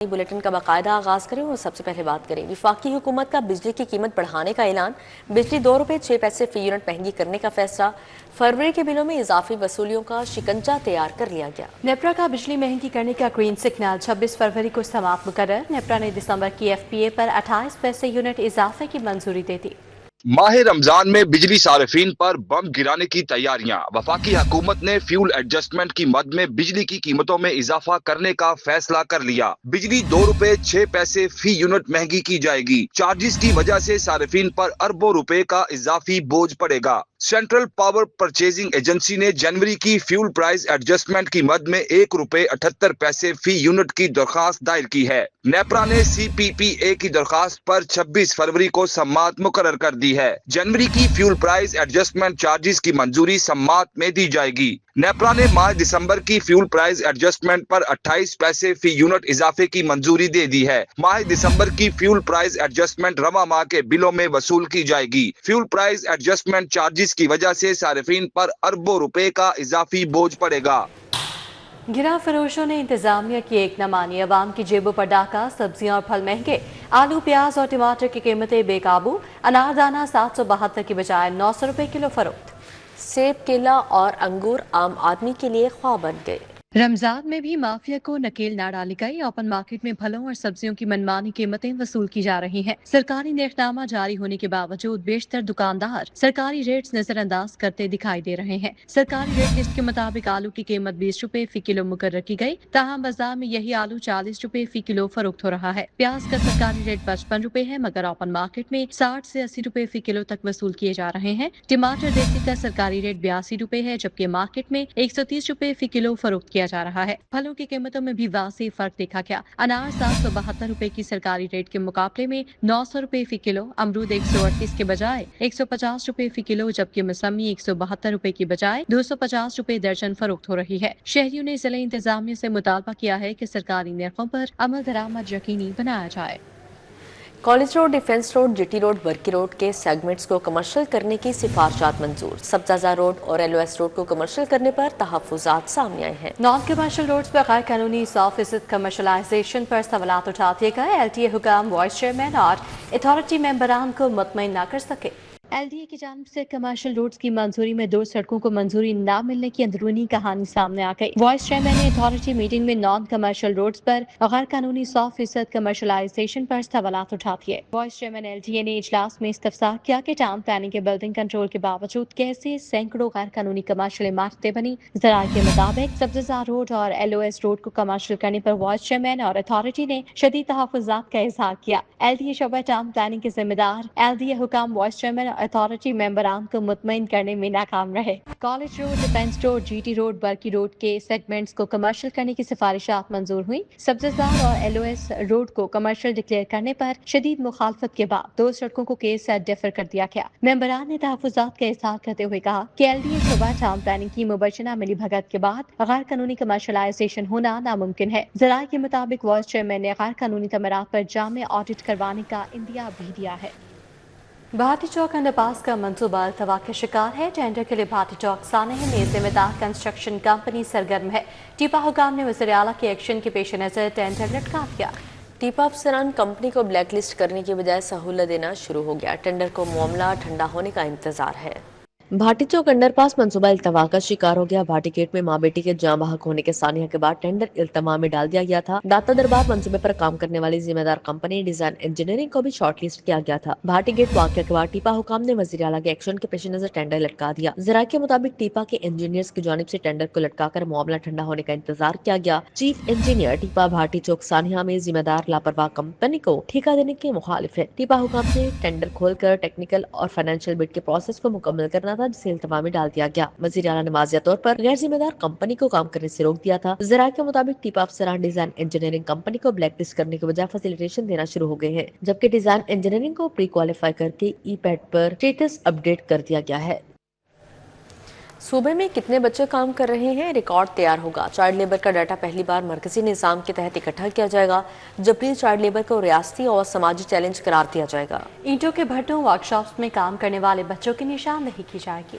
Bulletin کا باقاعدہ آغاز کریں اور سب سے پہلے بات کریں وفاقی حکومت کا بجلی کی قیمت بڑھانے کا اعلان۔ بجلی 2 روپے 6 پیسے فی یونٹ مہنگی کرنے کا فیصلہ۔ فروری کے بلوں میں اضافی وصولیوں کا شکنجہ تیار کر لیا گیا۔ نیپرا کا بجلی مہنگی کرنے کا گرین سگنل 26 فروری کو سماعت مقرر۔ نیپرا نے دسمبر کی ایف پی اے پر 28 پیسے یونٹ اضافے کی منظوری دے دی۔ ماہ رمضان میں بجلی صارفین پر بم گرانے کی تیاریاں۔ وفاقی حکومت نے فیول ایڈجسٹمنٹ کی مد میں بجلی کی قیمتوں میں اضافہ کرنے کا فیصلہ کر لیا۔ بجلی 2 روپے 6 پیسے فی یونٹ مہنگی کی جائے گی۔ چارجز کی وجہ سے صارفین پر اربوں روپے کا اضافی بوجھ پڑے گا۔ سینٹرل پاور پرچیزنگ ایجنسی نے جنوری کی فیول پرائز ایڈجسٹمنٹ کی مد میں 1 روپے 78 پیسے فی یونٹ کی درخواست دائر کی ہے۔ نیپرا نے سی پی پی اے کی درخواست پر 26 فروری کو سماعت مقرر کر دی ہے۔ جنوری کی فیول پرائز ایڈجسٹمنٹ چارجز کی منظوری سماعت میں دی جائے گی۔ نیپرا نے ماہ دسمبر کی فیول پرائز ایڈجسٹمنٹ پر 28 پیسے فی یونٹ اضافے کی منظوری دے دی ہے۔ ماہ دسمبر کی فیول پرائز ایڈجسٹمنٹ رواں ماہ کے بلوں میں وصول کی جائے گی۔ فیول پرائز ایڈجسٹمنٹ چارجز کی وجہ سے صارفین پر اربوں روپے کا اضافی بوجھ پڑے گا۔ گرا فروشوں نے انتظامیہ کی ایک نہ مانی، عوام کی جیبوں پر ڈاکہ۔ سبزیاں اور پھل مہنگے، آلو پیاز اور ٹماٹر کی قیمتیں بے قابو۔ اناردانہ 772 کی بجائے 900 روپے کلو فروخت۔ سیب، کیلا اور انگور عام آدمی کے لیے خواب بن گئے۔ رمضان میں بھی مافیا کو نکیل نہ ڈالی گئی۔ اوپن مارکیٹ میں پھلوں اور سبزیوں کی منمانی قیمتیں وصول کی جا رہی ہیں۔ سرکاری نرخنامہ جاری ہونے کے باوجود بیشتر دکاندار سرکاری ریٹس نظر انداز کرتے دکھائی دے رہے ہیں۔ سرکاری ریٹ لسٹ کے مطابق آلو کی قیمت 20 روپے فی کلو مقرر کی گئی، تاہم بازار میں یہی آلو 40 روپے فی کلو فروخت ہو رہا ہے۔ پیاز کا سرکاری ریٹ 55 روپے ہے، مگر اوپن مارکیٹ میں 60 سے 80 روپے فی کلو تک وصول کیے جا رہے ہیں۔ ٹماٹر دیسی کا سرکاری ریٹ 82 روپے ہے، جبکہ مارکیٹ میں 130 روپے فی کلو فروخت کیا جا رہا ہے۔ پھلوں کی قیمتوں میں بھی واضح فرق دیکھا گیا۔ انار 772 روپے کی سرکاری ریٹ کے مقابلے میں 900 روپے فی کلو، امرود 138 کے بجائے 150 روپے فی کلو، جبکہ موسمی 172 روپے کی بجائے 250 روپے درجن فروخت ہو رہی ہے۔ شہریوں نے ضلع انتظامیہ سے مطالبہ کیا ہے کہ سرکاری نرخوں پر عمل درآمد یقینی بنایا جائے۔ College road, defence road, G T road, Burki road کے سیگمنٹس کو کمرشل کرنے کی سفارشات منظور۔ سبزہ روڈ اور ایل او ایس روڈ کو کمرشل کرنے پر تحفظات سامنے آئے ہیں۔ نان کمرشل روڈز پر غیر قانونی 100% کمرشلائزیشن پر سوالات اٹھا دیے گئے۔ ایل ٹی اے حکام وائس چیئرمین اور اتھارٹی ممبران کو مطمئن نہ کر سکے۔ ایل ڈی اے کی جانب سے کمرشل روڈز کی منظوری میں 2 سڑکوں کو منظوری نہ ملنے کی اندرونی کہانی سامنے آ گئی۔ وائس چیئرمین نے اتھارٹی میٹنگ میں نان کمرشل روڈز پر غیر قانونی 100% کمرشلائزیشن پر سوالات اٹھا دیے۔ Vice chairman L D A نے اجلاس میں استفسار کیا کہ ٹاؤن پلاننگ کے بلڈنگ کنٹرول کے باوجود کیسے سینکڑوں غیر قانونی کمرشل عمارتیں بنی۔ ذرائع کے مطابق سبزہ روڈ اور ایل او ایس روڈ کو کمرشل کرنے پر وائس چیئرمین اور اتھارٹی نے شدید تحفظات کا اظہار کیا۔ ایل ڈی اے شعبہ ٹاؤن پلاننگ کے ذمہ دار ایل ڈی اے حکام وائس چیئرمین اور اتھارٹی ممبران کو مطمئن کرنے میں ناکام رہے۔ College road, defence road, G T road, Burki road کے سیگمنٹس کو کمرشل کرنے کی سفارشات منظور ہوئی۔ سبزہ اور ایل او ایس روڈ کو کمرشل ڈکلیئر کرنے پر شدید مخالفت کے بعد 2 سڑکوں کو کیس ڈیفر کر دیا گیا۔ ممبران نے تحفظات کا اظہار کرتے ہوئے کہا کہ ایل ڈی اے شعبہ ٹاؤن پلاننگ کی مبینہ ملی بھگت کے بعد غیر قانونی کمرشلائزیشن ہونا ناممکن ہے۔ ذرائع کے مطابق وائس چیئرمین نے غیر قانونی تعمیرات پر جامع آڈٹ کروانے کا اندیا بھی دیا ہے۔ بھارتی چوک انڈر پاس کا منصوبہ التوا کا شکار ہے۔ ٹینڈر کے لیے بھارتی چوک سانحہ میں ذمہ دار کنسٹرکشن کمپنی سرگرم ہے۔ ٹیپا حکام نے وزیر اعلیٰ کے ایکشن کے پیش نظر ٹینڈر لٹکا دیا۔ ٹیپا افسران کمپنی کو بلیک لسٹ کرنے کی بجائے سہولت دینا شروع ہو گیا۔ ٹینڈر کو معاملہ ٹھنڈا ہونے کا انتظار ہے۔ بھارتی چوک انڈر پاس منصوبہ التوا کا شکار ہو گیا۔ بھارتی گیٹ میں ماں بیٹی کے جاں بحق ہونے کے سانحہ کے بعد ٹینڈر التوا میں ڈال دیا گیا تھا۔ داتا دربار منصوبے پر کام کرنے والی ذمہ دار کمپنی ڈیزائن انجینئرنگ کو بھی شارٹ لسٹ کیا گیا تھا۔ بھارتی گیٹ واقعہ کے بعد ٹیپا حکام نے وزیر اعلیٰ کے ایکشن کے پیش نظر ٹینڈر لٹکا دیا۔ ذرائع کے مطابق ٹیپا کے انجینئرز کی جانب سے ٹینڈر کو لٹکا کر معاملہ ٹھنڈا ہونے کا انتظار کیا گیا۔ چیف انجینئر ٹیپا بھارتی چوک سانحہ میں ذمہ دار لاپرواہ کمپنی کو ٹھیکہ دینے کے مخالف ہے۔ ٹیپا حکام نے ٹینڈر کھول کر ٹیکنیکل اور فائنینشیل بڈ کے پروسیس کو مکمل کرنا تھا، جسے التوا میں ڈال دیا گیا۔ وزیر اعلیٰ نے واضح طور پر غیر ذمہ دار کمپنی کو کام کرنے سے روک دیا تھا۔ ذرائع کے مطابق ٹیپا افسران ڈیزائن انجینئرنگ کمپنی کو بلیک لسٹ کرنے کے بجائے فیسیلیٹیشن دینا شروع ہو گئے ہیں، جبکہ ڈیزائن انجینئرنگ کو پری کوالیفائی کر کے ای پیڈ پر اسٹیٹس اپ ڈیٹ کر دیا گیا ہے۔ صوبے میں کتنے بچے کام کر رہے ہیں، ریکارڈ تیار ہوگا۔ چائلڈ لیبر کا ڈیٹا پہلی بار مرکزی نظام کے تحت اکٹھا کیا جائے گا۔ جبری چائلڈ لیبر کو ریاستی اور سماجی چیلنج قرار دیا جائے گا۔ اینٹوں کے بھٹوں ورکشاپس میں کام کرنے والے بچوں کی نشاندہی کی جائے گی۔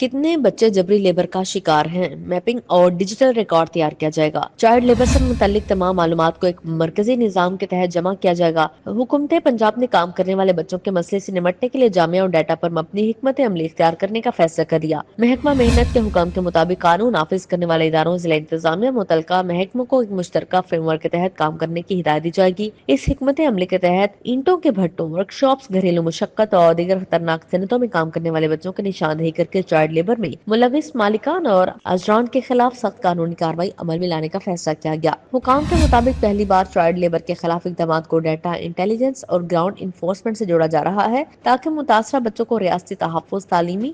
कितने बच्चे जबरी लेबर का शिकार हैं, मैपिंग और डिजिटल रिकॉर्ड तैयार किया जाएगा। चाइल्ड लेबर से मुतालिक तमाम मालूमात को एक मरकजी निजाम के तहत जमा किया जाएगा। हुकूमत पंजाब ने काम करने वाले बच्चों के मसले से निपटने के लिए जामिया और डाटा पर मबनी हिकमत अमली इख्तियार करने का फैसला कर लिया। महकमा मेहनत के हुक्म के मुताबिक कानून नाफिज करने वाले इदारों जिला इंतजामिया मुतलका महकमों को एक मुश्तरका फ्रेमवर्क के तहत काम करने की हिदायत दी जाएगी। इस हिकमत अमली के तहत ईंटों के भट्टों, वर्कशॉप्स, घरेलू मुशक्कत और दीगर खतरनाक सनतों में काम करने वाले बच्चों की निशानदेही करके चाइल्ड लेबर में मुलविस मालिकान और अजरान के खिलाफ सख्त कानूनी कार्रवाई अमल में लाने का फैसला किया गया। हुकाम के मुताबिक पहली बार चाइल्ड लेबर के खिलाफ इक़दामात को डाटा इंटेलिजेंस और ग्राउंड इन्फोर्समेंट से जोड़ा जा रहा है ताकि मुतासरा बच्चों को रियासती तहफ़्फ़ुज़,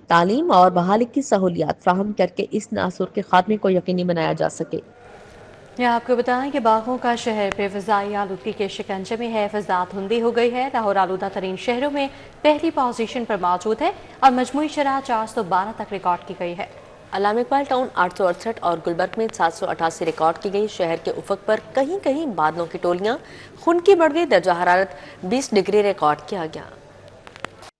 तालीम और बहाली की सहूलियात फराहम करके इस नासुर के खात्मे को यकीनी बनाया जा सके। यहाँ आपको बताएं कि बागों का शहर बेफिज़ाई आलूदगी के शिकंजे में है। फ़िज़ा धुंधी हो गई है। लाहौर आलूदा तरीन शहरों में पहली पोजीशन पर मौजूद है और मजमूई शरह 412 तक रिकॉर्ड की गई है। अलामा इकबाल टाउन 868 और गुलबर्ग में 788 रिकॉर्ड की गई। शहर के उफक पर कहीं कहीं बादलों की टोलियां, खून की बढ़ गई। दर्जा हरारत 20 डिग्री रिकॉर्ड किया गया।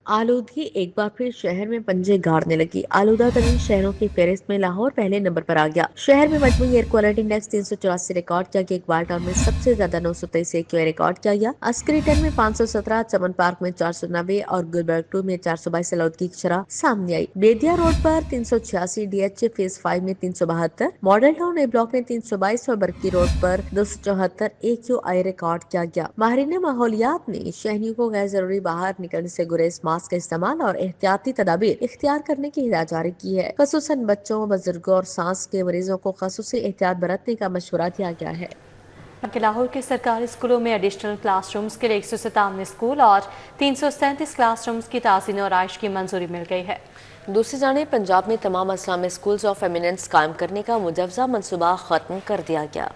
आलूदगी एक बार फिर शहर में पंजे गाड़ने लगी। आलूदा तरीन शहरों की फहरिस्त में लाहौर पहले नंबर पर आ गया। शहर में मजमूई एयर क्वालिटी इंडेक्स 384 रिकॉर्ड किया गया। इकबाल टाउन में सबसे ज्यादा 923 AQI रिकॉर्ड किया गया। अस्करी 10 में 517, चमन पार्क में 490 और गुलबर्ग 2 में 422 आलूदगी की शरह सामने आई। बेदिया रोड पर 386, DH फेज 5 में 372, मॉडल टाउन ए ब्लॉक में 322 और बरकी रोड पर 274 AQI रिकॉर्ड किया गया। माहिरीन माहौलियात ने शहरियों को गैर जरूरी बाहर निकलने से गुरेज, मास्क का इस्तेमाल और एहतियाती तदाबीर इख्तियार करने की हिदायत जारी की है। खसूसन बच्चों, बुजुर्गों और सांस के मरीजों को खसूसी एहतियात बरतने का मशवरा दिया गया है। लाहौर के सरकारी स्कूलों में एडिशनल क्लासरूम्स के लिए 197 स्कूल और 337 क्लासरूम्स की ताज़ीन और आइश की मंजूरी मिल गई है। दूसरी जानिब पंजाब में तमाम इस्लामिक स्कूल्स ऑफ एमिनेंस कायम करने का मुजव्वज़ा मंसूबा खत्म कर दिया गया।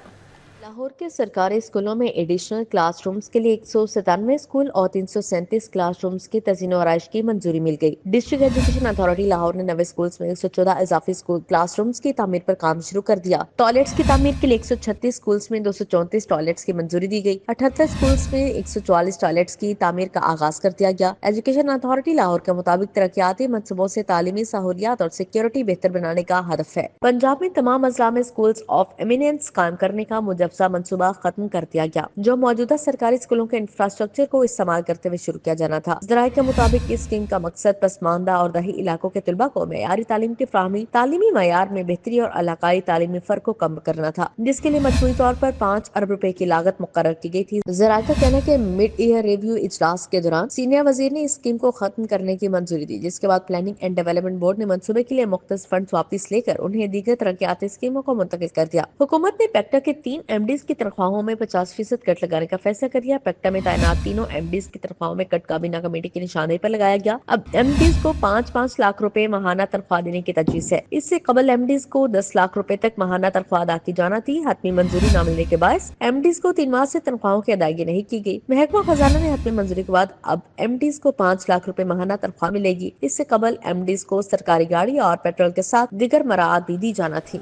लाहौर के सरकारी स्कूलों में एडिशनल क्लासरूम्स के लिए 197 स्कूल और 337 क्लासरूम्स की तज़ीन और आइश की मंजूरी मिल गई। डिस्ट्रिक्ट एजुकेशन अथॉरिटी लाहौर ने नवे स्कूल्स में 114 इजाफी स्कूल क्लासरूम्स की तामीर पर काम शुरू कर दिया। टॉयलेट्स की तामीर के लिए 136 स्कूल्स में 234 टॉयलेट्स की मंजूरी दी गई। 78 स्कूल्स में 144 टॉयलेट्स की तामीर का आगाज कर दिया गया। एजुकेशन अथॉरिटी लाहौर के मुताबिक तरक्याती मनसूबों से तालीमी सहूलियात और सिक्योरिटी बेहतर बनाने का हदफ है। पंजाब में तमाम इस्लामिक स्कूल्स ऑफ एमिनेंस कायम करने का मुजव्वज़ा मंसूबा खत्म कर दिया गया, जो मौजूदा सरकारी स्कूलों के इंफ्रास्ट्रक्चर को इस्तेमाल करते हुए शुरू किया जाना था। ज़राए के मुताबिक इस स्कीम का मकसद पसमानदा और दही इलाकों के तलबा को मेयारी तालीम की फ्राहमी, तालीमी मयार में बेहतरी और इलाकाई तालीमी फर्क को कम करना था, जिसके लिए मजमूई तौर पर 5 अरब रुपए की लागत मुकर्रर की गई थी। ज़राए का कहना है कि मिड ईयर रिव्यू इजलास के दौरान सीनियर वजीर ने इस स्कीम को खत्म करने की मंजूरी दी, जिसके बाद प्लानिंग एंड डेवलपमेंट बोर्ड ने मंसूबे के लिए मुख्तस फंड वापस लेकर उन्हें दीगर तरक्याती स्कीमों को मुंतकिल कर दिया। हुकूमत ने पेक्टा के 3 MDs की तनख्वाहों में 50% कट लगाने का फैसला कर लिया। पेक्टा में तैनात तीनों MDs की तनख्वाहों में कट काबीना कमेटी की निशानदेही पर लगाया गया। अब MDs को 5-5 लाख रुपए माहाना तनख्वाह देने की तजवीज़ है। इससे कबल MDs को 10 लाख रुपए तक माहाना तनख्वाह अदा की जाना थी। हतमी मंजूरी न मिलने के बायस MDs को 3 माह से तनख्वाहों की अदायगी नहीं की गई। महकमा खजाना ने हतमी मंजूरी के बाद अब MDs को 5 लाख रुपए माहाना तनख्वाह मिलेगी। इससे कबल MDs को सरकारी गाड़ी और पेट्रोल के साथ दीगर मराहत भी दी जाना थी।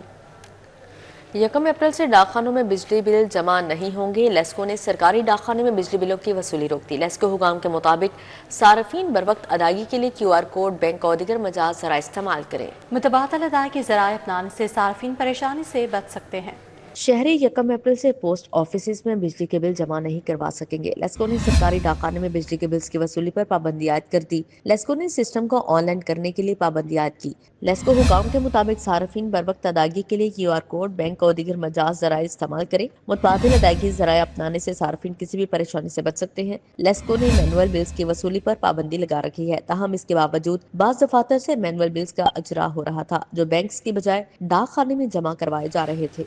1 अप्रैल से डाकखानों में बिजली बिल जमा नहीं होंगे। लेस्को ने सरकारी डाकखाने में बिजली बिलों की वसूली रोक दी। लेस्को हुकाम के मुताबिक सार्फिन बर वक्त अदायगी के लिए QR कोड, बैंक और दीगर मजाज जरा इस्तेमाल करें। मुतबादल अदायगी ज़राए अपनाने से सार्फिन परेशानी से बच सकते हैं। शहरी 1 अप्रैल से पोस्ट ऑफिस में बिजली के बिल जमा नहीं करवा सकेंगे। लेस्को ने सरकारी डाकखाने में बिजली के बिल्स की वसूली पर पाबंदी आयद कर दी। लेस्को ने सिस्टम को ऑनलाइन करने के लिए पाबंदी आयद की। लेस्को हुकाम के मुताबिक सार्फिन बर वक्त अदायगी के लिए QR कोड, बैंक और दीगर मजाज जराए इस्तेमाल करें। मुतबादिल अदायगी जराए अपनाने से सार्फिन किसी भी परेशानी से बच सकते हैं। लेस्को ने मैनुअल बिल्स की वसूली पर पाबंदी लगा रखी है। ताहम इसके बावजूद बाज़ दफातर से मैनुअल बिल्स का अजरा हो रहा था, जो बैंक की बजाय डाकखाने में जमा करवाए जा रहे थे।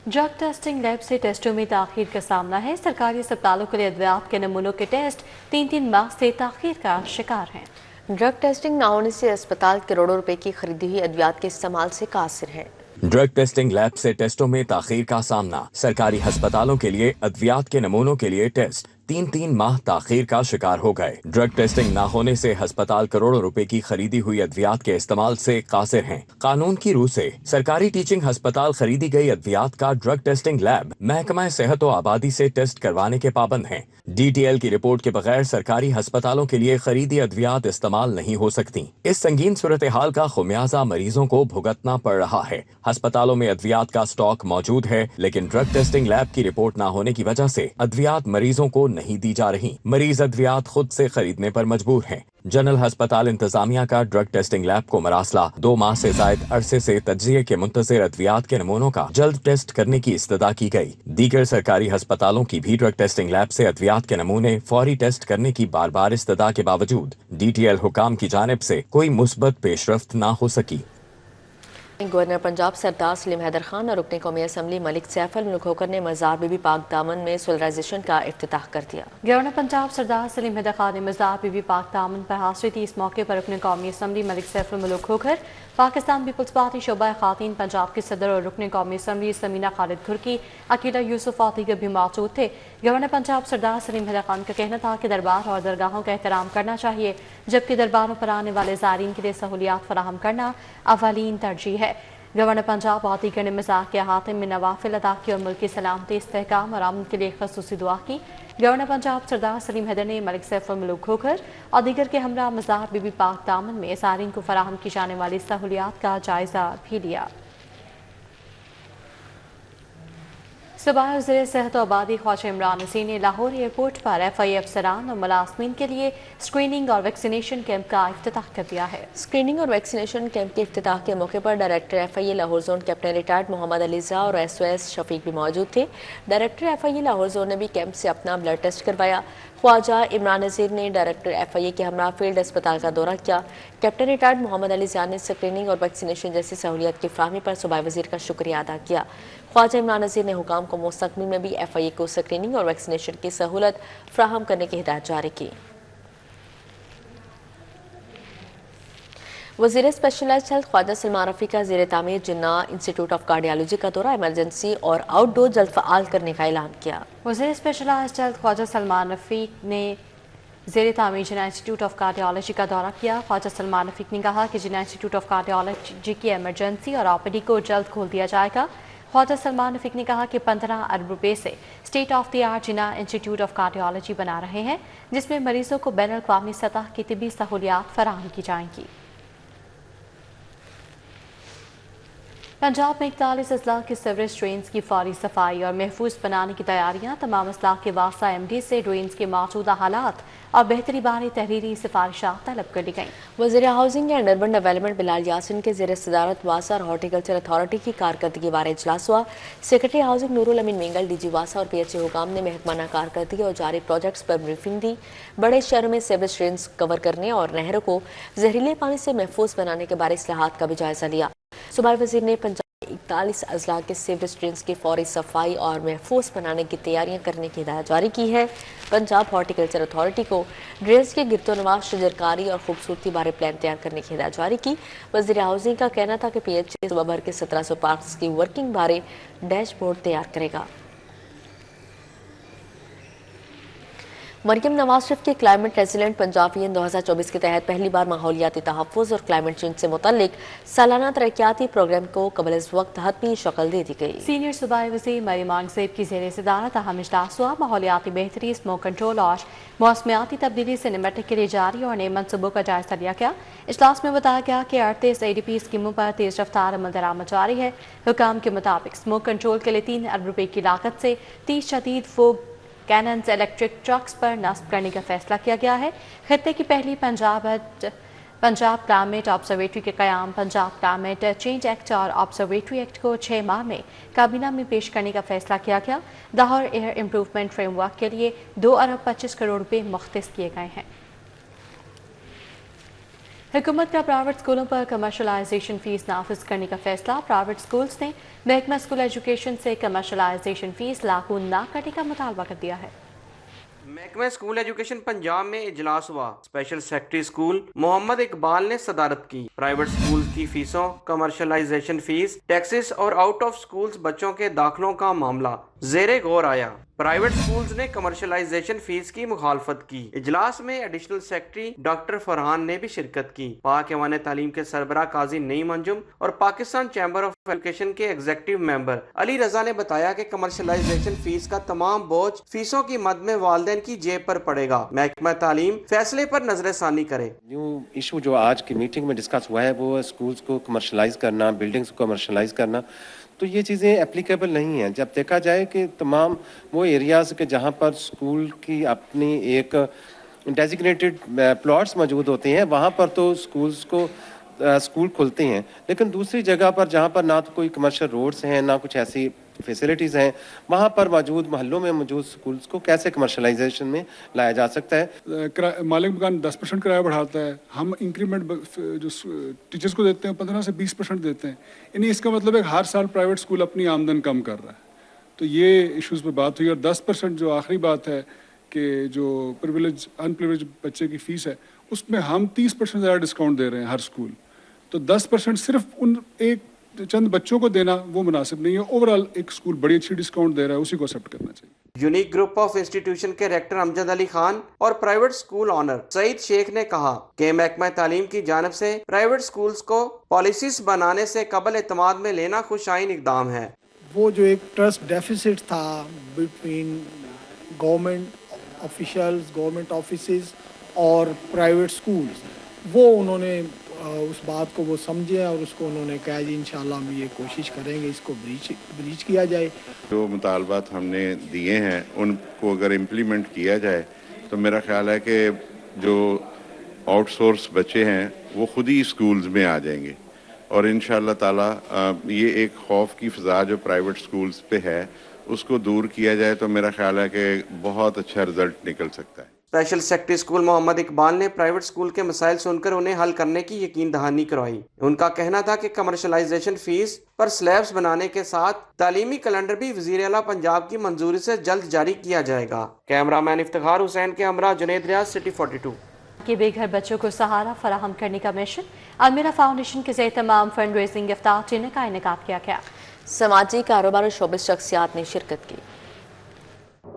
ड्रग टेस्टिंग लैब से टेस्टों में ताखीर का सामना है। सरकारी अस्पतालों के लिए अद्वियात के नमूनों के टेस्ट 3-3 माह से ताखीर का शिकार हैं। ड्रग टेस्टिंग न होने से अस्पताल करोड़ों रुपए की खरीदी हुई अद्वियात के इस्तेमाल से कासिर है। ड्रग टेस्टिंग लैब से टेस्टों में ताखीर का सामना। सरकारी अस्पतालों के लिए अद्वियात के नमूनों के लिए टेस्ट तीन माह ताखीर का शिकार हो गए। ड्रग टेस्टिंग न होने से अस्पताल करोड़ों रुपए की खरीदी हुई अद्वियात के इस्तेमाल से कासिर हैं। कानून की रूह से सरकारी टीचिंग अस्पताल खरीदी गई अद्वियात का ड्रग टेस्टिंग लैब महकमा सेहत व आबादी से टेस्ट करवाने के पाबंद हैं। DTL की रिपोर्ट के बगैर सरकारी अस्पतालों के लिए खरीदी अद्वियात इस्तेमाल नहीं हो सकती। इस संगीन सूरत हाल का खुमियाजा मरीजों को भुगतना पड़ रहा है। अस्पतालों में अद्वियात का स्टॉक मौजूद है, लेकिन ड्रग टेस्टिंग लैब की रिपोर्ट न होने की वजह से अद्वियात मरीजों को नहीं दी जा रही। मरीज अद्वियात खुद से खरीदने पर मजबूर हैं। जनरल अस्पताल इंतजामिया का ड्रग टेस्टिंग लैब को मरासला 2 माह से जायद अरसे से तज्जिये के मुंतज़िर अद्वियात के नमूनों का जल्द टेस्ट करने की इस्तदा की गई। दीगर सरकारी अस्पतालों की भी ड्रग टेस्टिंग लैब से अद्वियात के नमूने फौरी टेस्ट करने की बार बार इस्तदा के बावजूद DTL हुकाम की जानिब से कोई मुस्बत पेशरफ्त न हो सकी। गवर्नर पंजाब सरदार सलीम हैदर खान और रुकन कौमी असम्बली मलिक सैफ अल मुल्क होकर ने मज़ार बीबी पाक दामन में सोलराइजेशन का इफ्तिताह कर दिया। गवर्नर पंजाब सरदार सलीम हैदर खान ने मज़ार बीबी पाक दामन पर हाजिरी दी। इस मौके पर रुकन कौमी असम्बली मलिक सैफ अल मुल्क होकर पाकिस्तान पीपल्स पार्टी शोबा खातीन पंजाब के सदर और रुकन कौमी असम्बली समीना खालिद खुरकी, अकीला यूसुफ और दीगर भी मौजूद थे। गवर्नर पंजाब सरदार सलीम हैदर खान का कहना था कि दरबार और दरगाहों का एहतराम करना चाहिए, जबकि दरबारों पर आने वाले ज़ायरीन के लिए सहूलियात फराहम करना अवलीन तरजीह है। गवर्नर पंजाब और दीगर ने मज़ार के अहाते में नवाफिल अदा की और मुल्क की सलामती, इस्तेहकाम और अमन के लिए खसूसी दुआ की। गवर्नर पंजाब सरदार सलीम हैदर ने मलिक सैफ अल मुल्क होकर और दीगर के हमरा मज़ार बीबी पाक दामन में ज़ायरीन को फराहम की जाने वाली सहूलियात का जायज़ा भी लिया। सूबाई वज़ीर सेहत और आबादी ख्वाजा इमरान नज़ीर ने लाहौर एयरपोर्ट पर FIA अफसरान और मुलाज़मीन के लिए स्क्रीनिंग और वैक्सीनेशन कैंप का इफ्तिताह कर दिया है। स्क्रीनिंग और वैक्सीनेशन कैंप के इफ्तिताह के मौके पर director FIA Lahore zone captain retired Mohammad Ali ज़ा और SOS शफीक भी मौजूद थे। डायरेक्टर FIA लाहौर जोन ने भी कैंप से अपना ब्लड टेस्ट करवाया। ख्वाजा इमरान नज़ीर ने डायरेक्टर FIA के हमरा फील्ड अस्पताल का दौरा किया। कैप्टन रिटायर्ड मोहम्मद अली ज़ा ने स्क्रीनिंग और वैक्सीनेशन जैसी सहूलियत की फ्राहमी पर सूबाई वज़ीर का शुक्रिया अदा किया। ख्वाजा इमरान नज़ीर ने हुकाम को मुस्तक़बिल में भी FIA को स्क्रीनिंग और वैक्सीनेशन की सहूलत फ्राहम करने की हिदायत जारी की। वज़ीर स्पेशलाइज्ड हेल्थ ख्वाजा सलमान रफ़ी का ज़ेर तामीर जिन्ना इंस्टीट्यूट ऑफ कार्डियोलॉजी का दौरा इमरजेंसी और आउटडोर जल्द फ़आल करने का ऐलान किया। वज़ीर स्पेशलाइज्ड हेल्थ ख्वाजा सलमान रफ़ी ने ज़ेर तामीर जिन्ना इंस्टीट्यूट ऑफ कार्डियोलॉजी का दौरा किया। ख्वाजा सलमान रफ़ी ने कहा कि जिन्ना इंस्टीट्यूट ऑफ कार्डियोलॉजी की एमरजेंसी और OPD को जल्द खोल दिया जाएगा। ख्वाजा सलमान रफ़ी ने कहा कि 15 अरब रुपए से state of the art Jinnah institute of cardiology बना रहे हैं, जिसमें मरीजों को बैनुल अक़वामी सतह की तिबी सहूलियात फराहम की जाएंगी। पंजाब में 41 अजला की सीवरेज ड्रेन्स की फौरी सफाई और महफूज बनाने की तैयारियां। तमाम अजला के वास्ता MD से ड्रेन्स के मौजूदा हालात और बेहतरी बारे तहरीरी सिफारिशात तलब कर ली गई। वज़ीर housing and urban development Bilal Yasin के ज़ेर सदारत वासा और हॉर्टिकल्चर अथॉरिटी की कारकर्दगी बारे इजलास हुआ। सेक्रेटरी हाउसिंग नूरुल अमीन मेंगल, DG वासा और PHA हुकाम ने महकमाना कारकर्दगी और जारी प्रोजेक्ट्स पर ब्रीफिंग दी। बड़े शहरों में सीवरेज ड्रेन्स कवर करने और नहरों को जहरीले पानी से महफूज बनाने के बारे इस्लाहात का भी जायजा लिया। सूबाई वज़ीर ने पंजाब 41 अजला के सीवरेज ड्रेन्स की फौरी सफाई और महफूज बनाने की तैयारियां करने की हिदायत जारी की है। पंजाब हॉर्टिकल्चर अथॉरिटी को ड्रेन्स के गिरदोनवाज शजरकारी और खूबसूरती बारे प्लान तैयार करने की हिदायत जारी की। वज़ीर हाउसिंग का कहना था कि PHA सूबा भर के 1700 पार्क्स की वर्किंग बारे डैशबोर्ड तैयार करेगा। मरियम नवाज शरीफ के क्लाइमेट रेजिलेंट पंजाबियन 2024 के तहत पहली बार माहौलियाती तहफ़्फ़ुज़ और क्लाइमेट चेंज से मुतल्लिक सालाना तरक्याती प्रोग्राम को कबल इस वक्त हतमी शक्ल दे दी गई। सीनियर सूबाई वज़ीर मरियम औरंगज़ेब की ज़ेर सदारत अहम इजलास हुआ। माहौलियाती बेहतरी, स्मोक कंट्रोल और मौसमियाती तब्दीली से निपटने के लिए जारी और नए मनसूबों का जायजा लिया गया। इजलास में बताया गया कि 38 ADP स्कीमों पर तेज रफ्तार अमल दरामद जारी है। हुकाम के मुताबिक स्मोक कंट्रोल के लिए 3 अरब रुपए की लागत से 30 शदीद फोग कैनन्स इलेक्ट्रिक ट्रक्स पर नस्ब करने का फैसला किया गया है। खित्ते की पहली पंजाब क्लाइमेट ऑब्जर्वेटरी के क़याम, पंजाब क्लाइमेट चेंज एक्ट और ऑब्जर्वेटरी एक्ट को 6 माह में काबीना में पेश करने का फैसला किया गया। लाहौर एयर इम्प्रूवमेंट फ्रेमवर्क के लिए 2 अरब 25 करोड़ रुपए मुख्तस किए गए हैं। हुकूमत का प्राइवेट स्कूलों पर कमर्शलाइजेशन फीस नाफिज करने का फैसला। प्राइवेट स्कूल्स ने महकमा स्कूल एजुकेशन से कमर्शलाइजेशन फीस लागू न करने का मुतालबा कर दिया है। महकमा स्कूल एजुकेशन पंजाब में इजलास हुआ। Special secretary school Mohammad Iqbal ने सदारत की। प्राइवेट स्कूल की फीसों, कमर्शलाइजेशन फीस, टैक्सेस और आउट ऑफ स्कूल्स बच्चों के दाखिलों का मामला زیر غور آیا۔ پرائیویٹ سکولز نے کمرشلائزیشن فیس کی مخالفت کی۔ اجلاس میں ایڈیشنل سیکرٹری ڈاکٹر فرحان نے بھی شرکت کی۔ پاک ایوان تعلیم کے سربراہ قاضی نعیم انجم اور پاکستان چیمبر آف ایجوکیشن کے ایگزیکٹو ممبر علی رضا نے بتایا کہ کمرشلائزیشن فیس کا تمام بوجھ فیسوں کی مد میں والدین کی جیب پر پڑے گا۔ محکمہ تعلیم فیصلے پر نظر ثانی کرے۔ نیو ایشو جو آج کی میٹنگ میں ڈسکس ہوا ہے وہ اسکولز کو کمرشلائز کرنا، بلڈنگز کو کمرشلائز کرنا، تو یہ چیزیں اپلیکیبل نہیں ہیں جب دیکھا جائے کہ تمام وہ ایریاز کے جہاں پر اسکول کی اپنی ایک ڈیزیگنیٹڈ پلاٹس موجود ہوتے ہیں وہاں پر تو اسکول کھلتے ہیں، لیکن دوسری جگہ پر جہاں پر نہ تو کوئی کمرشل روڈز ہیں نہ کچھ ایسی فیسلٹیز ہیں وہاں پر موجود محلوں میں موجود اسکولز کو کیسے کمرشلائزیشن میں لایا جا سکتا ہے۔ مالک مکان 10% کرایہ بڑھاتا ہے، ہم انکریمنٹ جو ٹیچرز کو دیتے ہیں 15 سے 20% دیتے ہیں، یعنی اس کا مطلب ہے کہ ہر سال پرائیویٹ اسکول اپنی آمدن کم کر رہا ہے۔ تو یہ ایشوز پہ بات ہوئی، اور 10% جو آخری بات ہے کہ جو ان پریویلیج بچے کی فیس ہے اس میں ہم 30% زیادہ ڈسکاؤنٹ دے رہے ہیں ہر اسکول، تو 10% صرف ان ایک چند بچوں کو دینا وہ مناسب نہیں ہے۔ اوورال ایک اسکول بڑی اچھی ڈسکاؤنٹ دے رہا ہے، اسی کو ایکسیپٹ کرنا چاہیے۔ یونیک گروپ آف انسٹیٹیوشن کے ریکٹر امجد علی خان اور پرائیویٹ اسکول آنر سعید شیخ نے کہا کہ محکمہ تعلیم کی جانب سے پرائیویٹ اسکولز کو پالیسیز بنانے سے قبل اعتماد میں لینا خوش آئین اقدام ہے۔ وہ جو ایک ٹرسٹ ڈیفیسٹ تھا between government officials, government offices اور پرائیویٹ اسکولز، وہ انہوں نے اس بات کو وہ سمجھے اور اس کو انہوں نے کہا جی انشاءاللہ ہم یہ کوشش کریں گے اس کو بریچ کیا جائے۔ جو مطالبات ہم نے دیے ہیں ان کو اگر امپلیمنٹ کیا جائے تو میرا خیال ہے کہ جو آؤٹ سورس بچے ہیں وہ خود ہی اسکولز میں آ جائیں گے، اور انشاءاللہ تعالی یہ ایک خوف کی فضا جو پرائیویٹ اسکولز پہ ہے اس کو دور کیا جائے تو میرا خیال ہے کہ بہت اچھا رزلٹ نکل سکتا ہے۔ اسپیشل سیکرٹری اسکول محمد اقبال نے پرائیویٹ اسکول کے مسائل سن کر انہیں حل کرنے کی یقین دہانی کروائی۔ ان کا کہنا تھا کہ کمرشلائزیشن فیس پر سلیبس بنانے کے ساتھ تعلیمی کیلنڈر بھی وزیر اعلیٰ پنجاب کی منظوری سے جلد جاری کیا جائے گا۔ کیمرہ مین افتخار حسین کے ہمراہ جنید ریاض، سٹی 42۔ کہ بے گھر بچوں کو سہارا فراہم کرنے کا مشن المیرا فاؤنڈیشن کے زیر تمام فنڈ ریزنگ افطار ڈنر کا انعقاد کیا گیا۔ سماجی کاروبار اور شعبہ شخصیات نے شرکت کی۔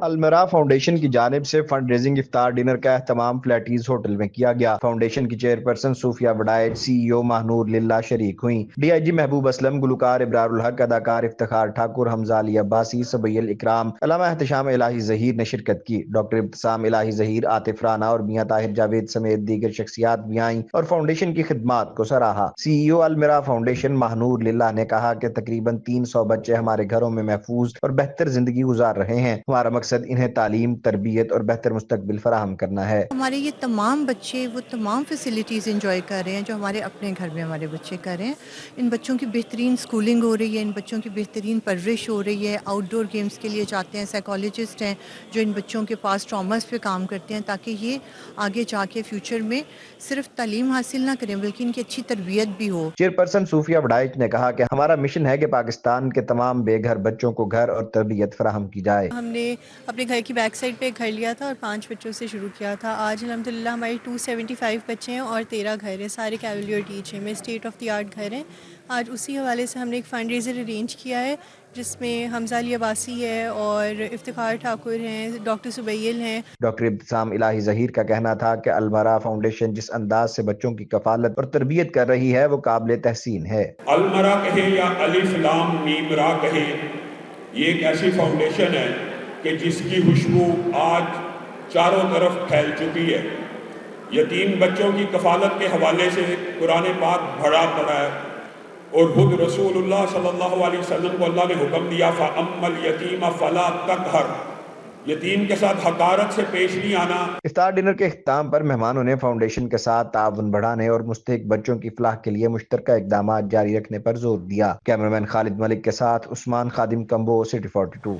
المیرا فاؤنڈیشن کی جانب سے فنڈ ریزنگ افطار ڈنر کا اہتمام فلیٹیز ہوٹل میں کیا گیا۔ فاؤنڈیشن کی چیئرپرسن صوفیہ وڈائچ، سی ای او ماہنور للہ شریک ہوئیں۔ ڈی آئی جی محبوب اسلم، گلوکار ابرار الحق، اداکار افتخار ٹھاکر، حمزہ علی عباسی، سبیل اکرام، علامہ احتشام الہی ظہیر نے شرکت کی۔ ڈاکٹر ابتسام الہی ظہیر، عاطف رانا اور میاں طاہر جاوید سمیت دیگر شخصیات بھی آئیں اور فاؤنڈیشن کی خدمات کو سراہا۔ سی ای او المیرا فاؤنڈیشن ماہنور للہ نے کہا کہ تقریباً 300 بچے ہمارے گھروں میں محفوظ اور بہتر زندگی گزار رہے ہیں۔ ہمارا مقصد انہیں تعلیم، تربیت اور بہتر مستقبل فراہم کرنا ہے۔ ہمارے یہ تمام بچے وہ تمام فیسلٹیز انجوائے کر رہے ہیں جو ہمارے اپنے گھر میں ہمارے بچے کر رہے ہیں۔ ان بچوں کی بہترین سکولنگ ہو رہی ہے، ان بچوں کی بہترین پرورش ہو رہی ہے۔ آؤٹ ڈور گیمز کے لیے جاتے ہیں، سائیکالوجسٹ ہیں جو ان بچوں کے پاس ٹراماز پہ کام کرتے ہیں تاکہ یہ آگے جا کے فیوچر میں صرف تعلیم حاصل نہ کریں بلکہ ان کی اچھی تربیت بھی ہو۔ چیئرپرسن صوفیہ وڈائچ نے کہا کہ ہمارا مشن ہے کہ پاکستان کے تمام بے گھر بچوں کو گھر اور تربیت فراہم کی جائے۔ ہم نے اپنے گھر کی بیک سائڈ پہ گھر لیا تھا اور 5 بچوں سے شروع کیا تھا۔ آج الحمدللہ ہمارے 275 بچے ہیں اور 13 گھر ہیں، سارے کیولیئر ٹیچ ہیں، میں اسٹیٹ آف دی آرٹ گھر ہیں۔ آج اسی حوالے سے ہم نے ایک فنڈ ریزر ارینج کیا ہے جس میں حمزہ علی عباسی ہے اور افتخار ٹھاکر ہیں، ڈاکٹر سبیل ہیں۔ ڈاکٹر ابتسام الہی ظہیر کا کہنا تھا کہ المیرا فاؤنڈیشن جس انداز سے بچوں کی کفالت اور تربیت کر رہی ہے وہ قابل تحسین ہے۔ المیرا کہے یا الف لام میم را کہے، یہ ایک ایسی فاؤنڈیشن ہے کہ جس کی خوشبو آج چاروں طرف پھیل چکی ہے۔ یتیم بچوں کی کفالت کے حوالے سے قرآن پاک بھرا پڑا ہے اور خود رسول اللہ صلی اللہ علیہ وسلم کو اللہ نے حکم دیا فَأَمَّا الْيَتِيمَ فَلَا تَقْهَرْ، یتیم کے ساتھ حقارت سے پیش نہیں آنا۔ افطار ڈنر کے اختتام پر مہمانوں نے فاؤنڈیشن کے ساتھ تعاون بڑھانے اور مستحق بچوں کی فلاح کے لیے مشترکہ اقدامات جاری رکھنے پر زور دیا۔ کیمرامین خالد ملک کے ساتھ عثمان خادم کمبو، سٹی 42۔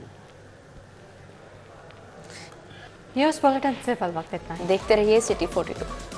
نیوز بلیٹن سے فی الوقت اتنا ہی، دیکھتے رہیے سٹی 42۔